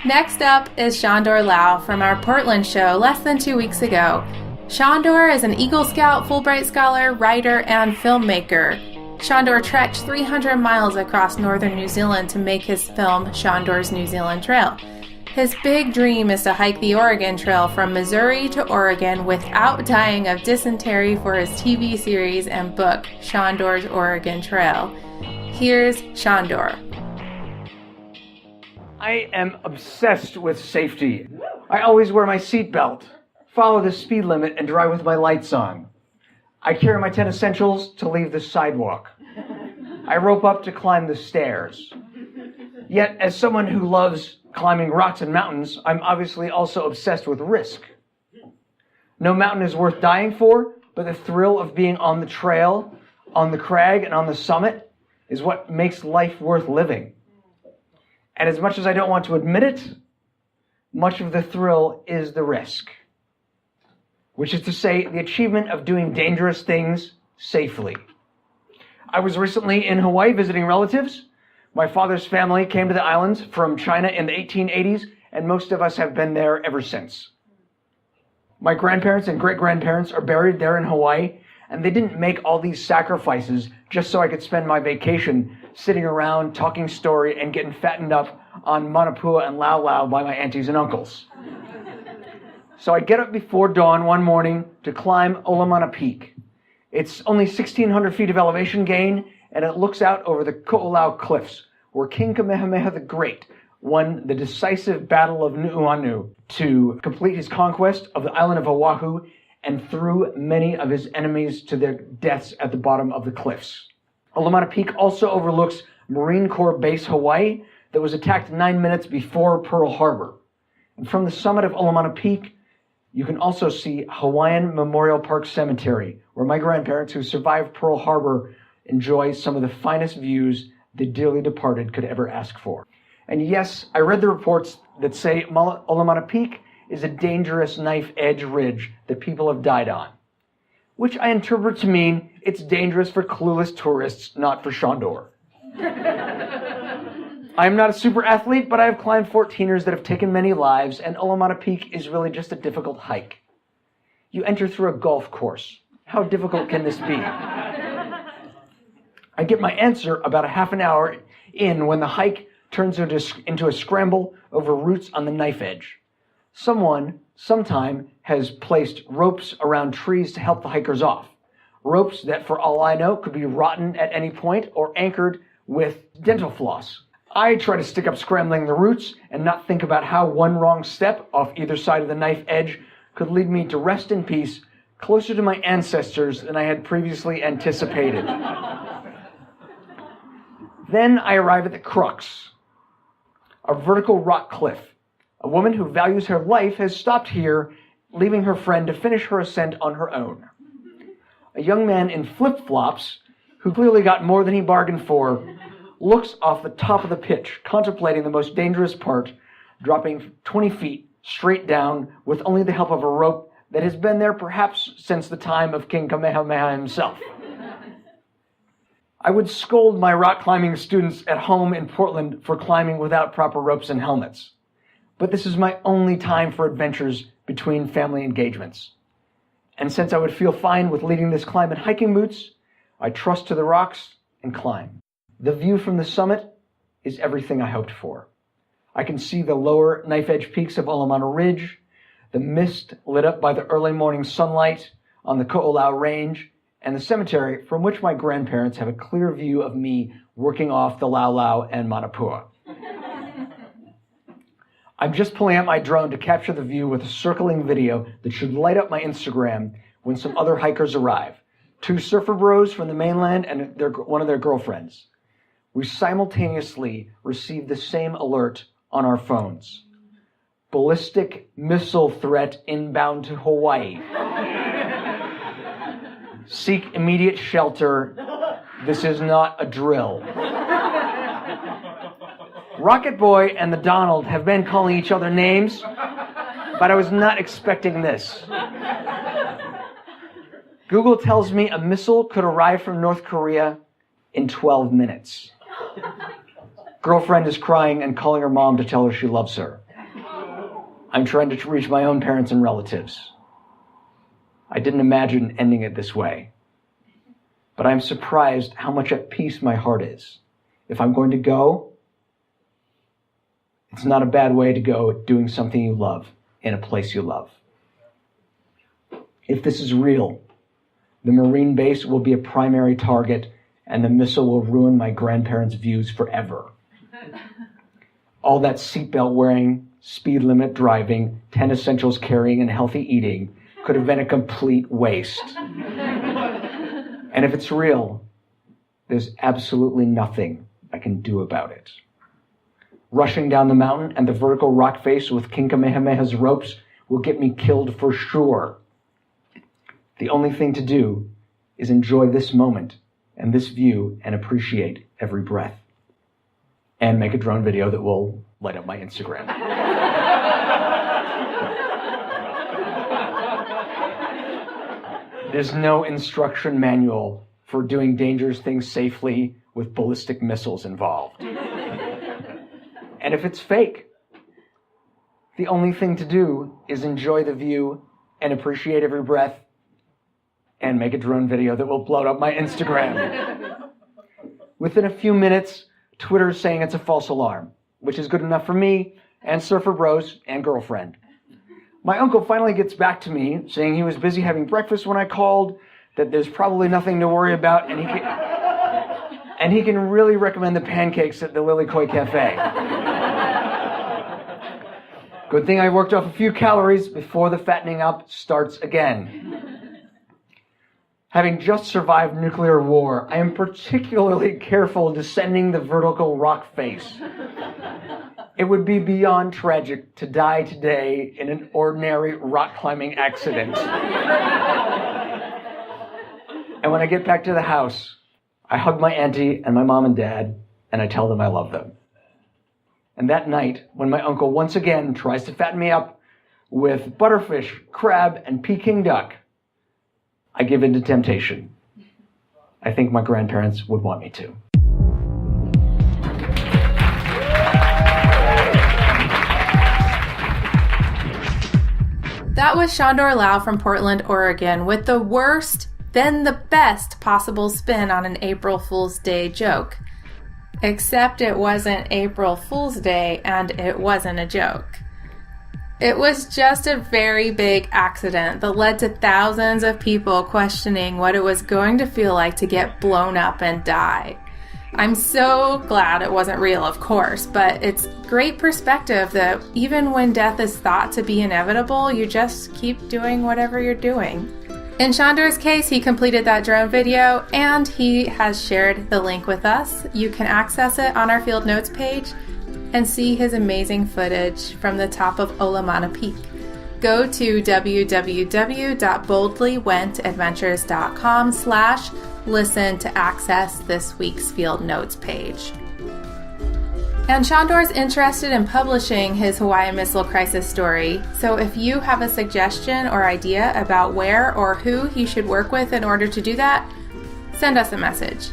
Next up is Sándor Lau from our Portland show less than 2 weeks ago. Sándor is an Eagle Scout, Fulbright Scholar, writer, and filmmaker. Sándor trekked 300 miles across northern New Zealand to make his film Sándor's New Zealand Trail. His big dream is to hike the Oregon Trail from Missouri to Oregon without dying of dysentery for his TV series and book, Sándor's Oregon Trail. Here's Sándor. I am obsessed with safety. I always wear my seatbelt, follow the speed limit, and drive with my lights on. I carry my 10 essentials to leave the sidewalk. I rope up to climb the stairs. Yet, as someone who loves climbing rocks and mountains, I'm obviously also obsessed with risk. No mountain is worth dying for, but the thrill of being on the trail, on the crag, and on the summit is what makes life worth living. And as much as I don't want to admit it, much of the thrill is the risk. Which is to say, the achievement of doing dangerous things safely. I was recently in Hawaii visiting relatives. My father's family came to the islands from China in the 1880s, and most of us have been there ever since. My grandparents and great-grandparents are buried there in Hawaii, and they didn't make all these sacrifices just so I could spend my vacation sitting around, talking story, and getting fattened up on manapua and lau lau by my aunties and uncles. So I get up before dawn one morning to climb Olamana Peak. It's only 1,600 feet of elevation gain, and it looks out over the Ko'olau Cliffs, where King Kamehameha the Great won the decisive Battle of Nu'uanu to complete his conquest of the island of Oahu and threw many of his enemies to their deaths at the bottom of the cliffs. Olamana Peak also overlooks Marine Corps Base Hawaii that was attacked 9 minutes before Pearl Harbor. And from the summit of Olamana Peak, you can also see Hawaiian Memorial Park Cemetery, where my grandparents who survived Pearl Harbor enjoy some of the finest views the dearly departed could ever ask for. And yes, I read the reports that say Olamana Peak is a dangerous knife-edge ridge that people have died on, which I interpret to mean it's dangerous for clueless tourists, not for Sándor. I am not a super athlete, but I have climbed 14ers that have taken many lives, and Olamana Peak is really just a difficult hike. You enter through a golf course. How difficult can this be? I get my answer about a half an hour in when the hike turns into a scramble over roots on the knife edge. Someone, sometime, has placed ropes around trees to help the hikers off. Ropes that, for all I know, could be rotten at any point or anchored with dental floss. I try to stick up scrambling the roots and not think about how one wrong step off either side of the knife edge could lead me to rest in peace closer to my ancestors than I had previously anticipated. Then I arrive at the crux, a vertical rock cliff. A woman who values her life has stopped here, leaving her friend to finish her ascent on her own. A young man in flip-flops, who clearly got more than he bargained for, looks off the top of the pitch, contemplating the most dangerous part, dropping 20 feet straight down with only the help of a rope that has been there perhaps since the time of King Kamehameha himself. I would scold my rock climbing students at home in Portland for climbing without proper ropes and helmets. But this is my only time for adventures between family engagements. And since I would feel fine with leading this climb in hiking boots, I trust to the rocks and climb. The view from the summit is everything I hoped for. I can see the lower knife-edge peaks of Olamana Ridge, the mist lit up by the early morning sunlight on the Ko'olau Range, and the cemetery from which my grandparents have a clear view of me working off the lau lau and manapua. I'm just pulling out my drone to capture the view with a circling video that should light up my Instagram when some other hikers arrive. 2 surfer bros from the mainland and one of their girlfriends. We simultaneously receive the same alert on our phones. Ballistic missile threat inbound to Hawaii. Seek immediate shelter. This is not a drill. Rocket Boy and the Donald have been calling each other names, but I was not expecting this. Google tells me a missile could arrive from North Korea in 12 minutes. Girlfriend is crying and calling her mom to tell her she loves her. I'm trying to reach my own parents and relatives. I didn't imagine ending it this way. But I'm surprised how much at peace my heart is. If I'm going to go, it's not a bad way to go doing something you love in a place you love. If this is real, the Marine base will be a primary target and the missile will ruin my grandparents' views forever. All that seatbelt wearing, speed limit driving, 10 essentials carrying, and healthy eating could have been a complete waste. And if it's real, there's absolutely nothing I can do about it. Rushing down the mountain and the vertical rock face with King Kamehameha's ropes will get me killed for sure. The only thing to do is enjoy this moment and this view and appreciate every breath. And make a drone video that will light up my Instagram. There's no instruction manual for doing dangerous things safely with ballistic missiles involved. And if it's fake, the only thing to do is enjoy the view and appreciate every breath and make a drone video that will blow up my Instagram. Within a few minutes, Twitter's saying it's a false alarm, which is good enough for me and Surfer Bros and girlfriend. My uncle finally gets back to me saying he was busy having breakfast when I called, that there's probably nothing to worry about, and he can really recommend the pancakes at the Lily Koi Cafe. Good thing I worked off a few calories before the fattening up starts again. Having just survived nuclear war, I am particularly careful descending the vertical rock face. It would be beyond tragic to die today in an ordinary rock climbing accident. And when I get back to the house, I hug my auntie and my mom and dad, and I tell them I love them. And that night, when my uncle once again tries to fatten me up with butterfish, crab, and Peking duck, I give in to temptation. I think my grandparents would want me to. That was Sándor Lau from Portland, Oregon, with the worst, then the best possible spin on an April Fool's Day joke. Except it wasn't April Fool's Day, and it wasn't a joke. It was just a very big accident that led to thousands of people questioning what it was going to feel like to get blown up and die. I'm so glad it wasn't real, of course, but it's great perspective that even when death is thought to be inevitable, you just keep doing whatever you're doing. In Sándor's case, he completed that drone video and he has shared the link with us. You can access it on our Field Notes page and see his amazing footage from the top of Olamana Peak. Go to www.boldlywentadventures.com/listen to access this week's Field Notes page. And Sándor's interested in publishing his Hawaiian missile crisis story, so if you have a suggestion or idea about where or who he should work with in order to do that, send us a message.